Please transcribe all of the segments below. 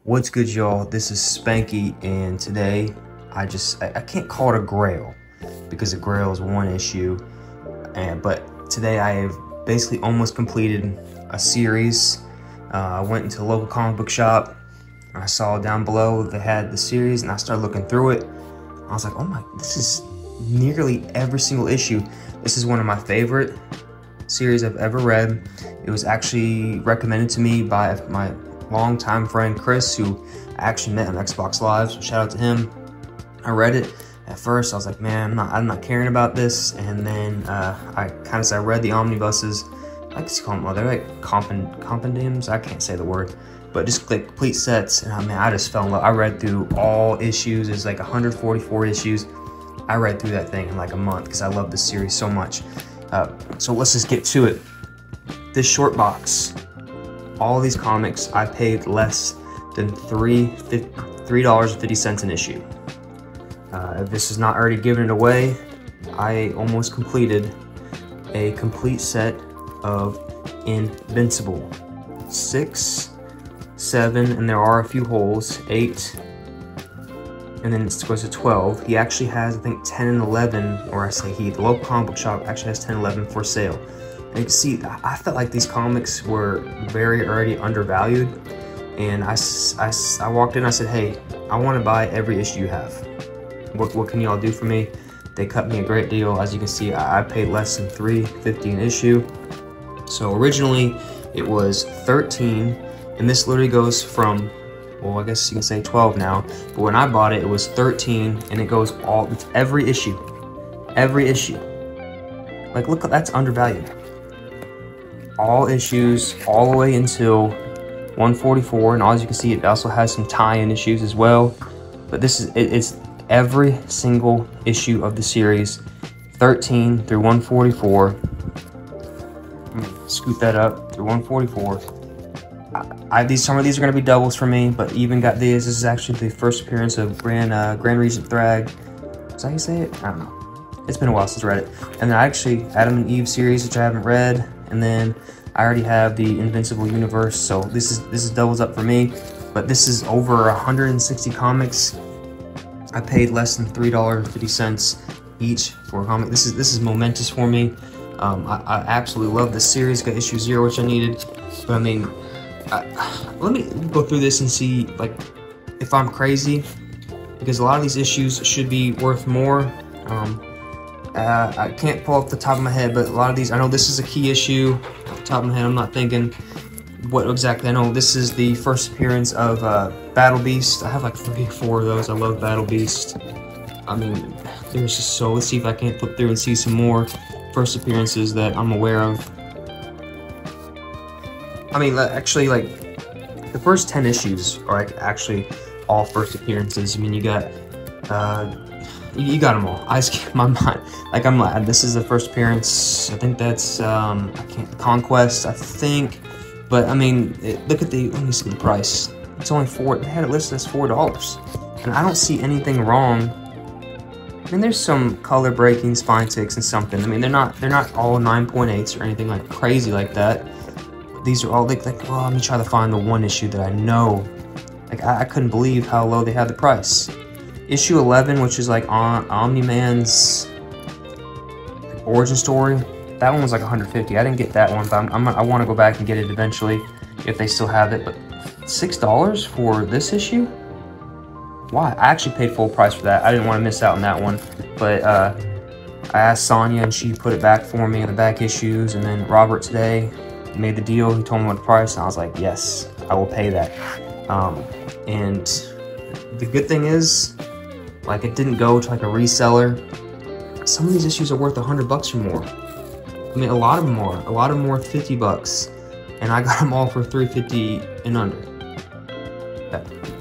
What's good, y'all? This is Spanky, and today I can't call it a grail because a grail is one issue, but today I have basically almost completed a series. I went into a local comic book shop. I saw down below they had the series, and I started looking through it. I was like, oh my, this is nearly every single issue. This is one of my favorite series I've ever read. It was actually recommended to me by my longtime friend Chris, who I actually met on Xbox Live, so shout out to him. I read it. At first I was like, man, I'm not caring about this, and then I read the omnibuses. I guess you call them, they're like compendiums, I can't say the word, but just like complete sets, and I just fell in love. I read through all issues. There's like 144 issues. I read through that thing in like a month because I love this series so much. So let's just get to it. This short box, all of these comics, I paid less than $3.50 an issue. If this is not already given it away, I almost completed a complete set of Invincible. 6, 7, and there are a few holes, 8, and then it goes to 12. He actually has, I think, 10 and 11, or I say he, the local comic book shop actually has 10 and 11 for sale. And you can see, I felt like these comics were very already undervalued, and I walked in, I said, hey, I want to buy every issue you have. What can y'all do for me? They cut me a great deal. As you can see, I paid less than $3.50 an issue. So originally it was 13, and this literally goes from, well, I guess you can say 12 now, but when I bought it, it was 13, and it goes it's every issue. Every issue. Like, look, that's undervalued. All issues, all the way until 144, and as you can see, it also has some tie-in issues as well. But this is, it's every single issue of the series, 13 through 144. Scoot that up through 144. Some of these are going to be doubles for me, but even got these. This is actually the first appearance of Grand Regent Thrag. Is that how you say it? I don't know. It's been a while since I read it. And then I actually Adam and Eve series, which I haven't read, and then I already have the Invincible universe, so this is doubles up for me. But this is over 160 comics. I paid less than $3.50 each for a comic. This is momentous for me. I absolutely love this series. Got issue 0, which I needed. But I mean, let me go through this and see like if I'm crazy, because a lot of these issues should be worth more. I can't pull off the top of my head, but a lot of these, I know this is a key issue. Off the top of my head, I'm not thinking what exactly. I know this is the first appearance of Battle Beast. I have like 3 or 4 of those. I love Battle Beast. I mean, there's just so. Let's see if I can't flip through and see some more first appearances that I'm aware of. I mean, actually, like the first 10 issues are like actually all first appearances. I mean, you got you got them all. I just keep my mind. Like, I'm like, this is the first appearance. I think that's Conquest, I think. But I mean, look at let me see the price. It's only they had it listed as $4, and I don't see anything wrong. I mean, there's some color breaking spine ticks and something. I mean, they're not all 9.8s or anything like crazy like that. These are all like well, let me try to find the one issue that I know. Like, I couldn't believe how low they had the price. Issue 11, which is like Omni-Man's origin story. That one was like 150. I didn't get that one, but I want to go back and get it eventually if they still have it. But $6 for this issue? Why? I actually paid full price for that. I didn't want to miss out on that one. But I asked Sonya, and she put it back for me in the back issues. And then Robert today made the deal. He told me what the price, and I was like, yes, I will pay that. And the good thing is, like, it didn't go to like a reseller. Some of these issues are worth $100 or more. I mean, a lot of them are. A lot of them worth $50, and I got them all for $3.50 and under.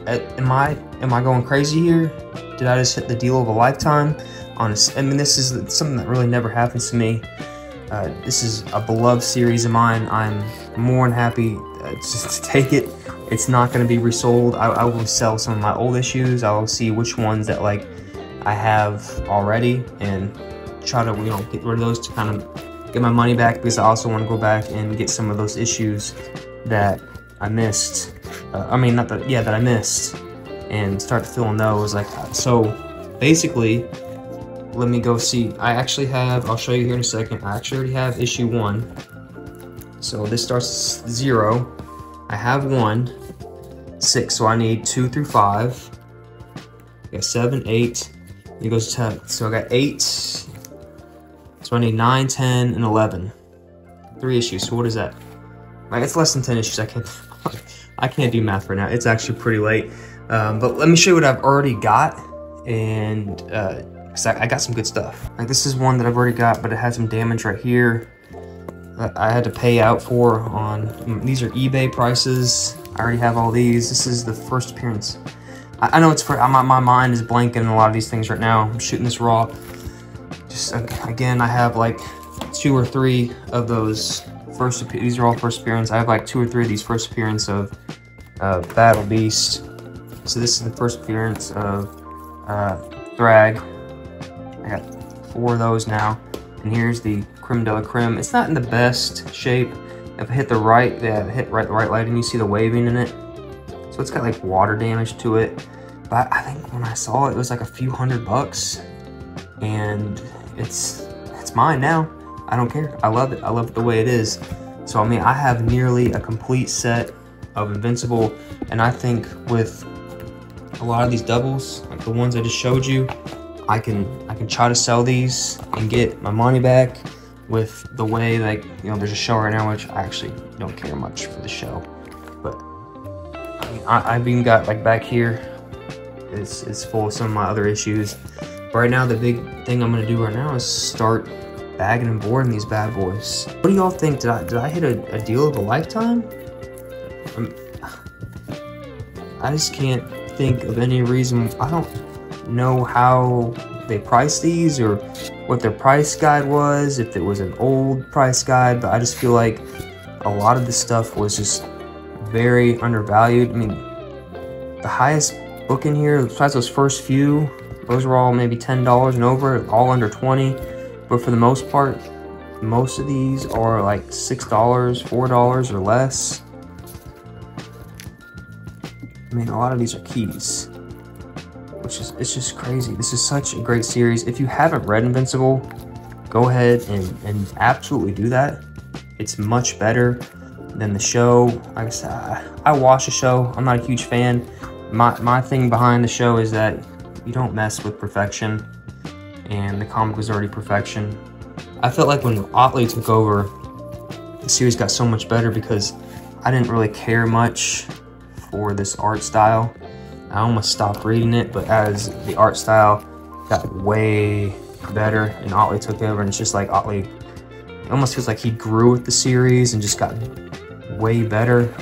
Am I going crazy here? Did I just hit the deal of a lifetime? Honest. I mean, this is something that really never happens to me. This is a beloved series of mine. I'm more than happy just to take it. It's not going to be resold. I will sell some of my old issues. I will see which ones that like I have already and try to get rid of those to kind of get my money back, because I also want to go back and get some of those issues that I missed. I mean, not that, yeah, that I missed, and start filling those. Like, so basically, let me go see. I actually have, I'll show you here in a second. I actually already have issue 1. So this starts 0. I have 1, 6, so I need 2 through 5. I got 7, 8. It goes to 10. So I got 8. So I need 9, 10, and 11. 3 issues. So what is that? Like, it's less than 10 issues. I can't do math right now. It's actually pretty late. But let me show you what I've already got, and because I got some good stuff. Like, this is one that I've already got, but it had some damage right here that I had to pay out for on. These are eBay prices. I already have all these. This is the first appearance. I know it's for my mind is blanking in a lot of these things right now. I'm shooting this raw. Just again, I have like 2 or 3 of those first. These are all first appearance. I have like 2 or 3 of these first appearance of Battle Beast. So this is the first appearance of Thrag. I got 4 of those now, and here's the Creme de la Creme. It's not in the best shape. If I hit the right, hit the right lighting, you see the waving in it. So it's got like water damage to it. But I think when I saw it, it was like a few $100, and it's mine now. I don't care. I love it. I love it the way it is. So I mean, I have nearly a complete set of Invincible, and I think with a lot of these doubles, like the ones I just showed you, I can try to sell these and get my money back. With the way, like, you know, there's a show right now, which I actually don't care much for the show, but I mean, I've even got like back here, it's full of some of my other issues. But right now, the big thing I'm gonna do right now is start bagging and boarding these bad boys. What do y'all think? Did I hit a deal of a lifetime? I just can't think of any reason. I don't know how they price these or what their price guide was, if it was an old price guide, but I just feel like a lot of this stuff was just very undervalued. I mean, the highest book in here, besides those first few, those were all maybe $10 and over, all under 20. But for the most part, most of these are like $6, $4 or less. I mean, a lot of these are keys, which is, it's just crazy. This is such a great series. If you haven't read Invincible, go ahead and absolutely do that. It's much better than the show. Like I said, I watch the show. I'm not a huge fan. My thing behind the show is that you don't mess with perfection, and the comic was already perfection. I felt like when Otley took over, the series got so much better because I didn't really care much for this art style. I almost stopped reading it, but as the art style got way better and Otley took over, and it's just like Otley, it almost feels like he grew with the series and just got way better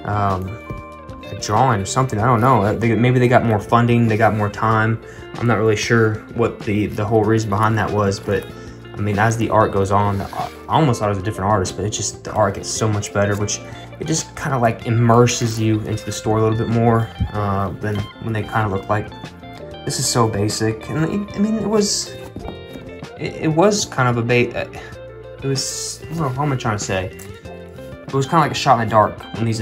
at drawing or something. I don't know. Maybe they got more funding, they got more time. I'm not really sure what the whole reason behind that was, but I mean, as the art goes on, I almost thought it was a different artist, but it's just, the art gets so much better, which it just kind of like immerses you into the story a little bit more than when they kind of look like, this is so basic. And I mean, it was kind of a it was, I don't know, how am I trying to say? It was kind of like a shot in the dark when these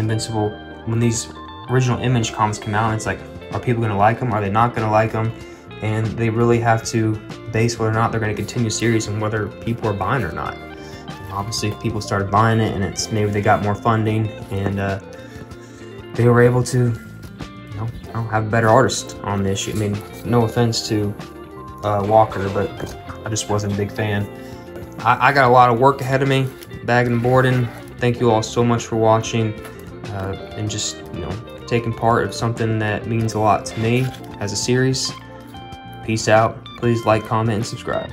original Image comics came out. And it's like, are people gonna like them? Are they not gonna like them? And they really have to base whether or not they're going to continue series and whether people are buying it or not. And obviously, if people started buying it, and it's maybe they got more funding, and they were able to, you know, have a better artist on the issue. I mean, no offense to Walker, but I just wasn't a big fan. I got a lot of work ahead of me, bagging and boarding. Thank you all so much for watching and just, you know, taking part of something that means a lot to me as a series. Peace out. Please like, comment, and subscribe.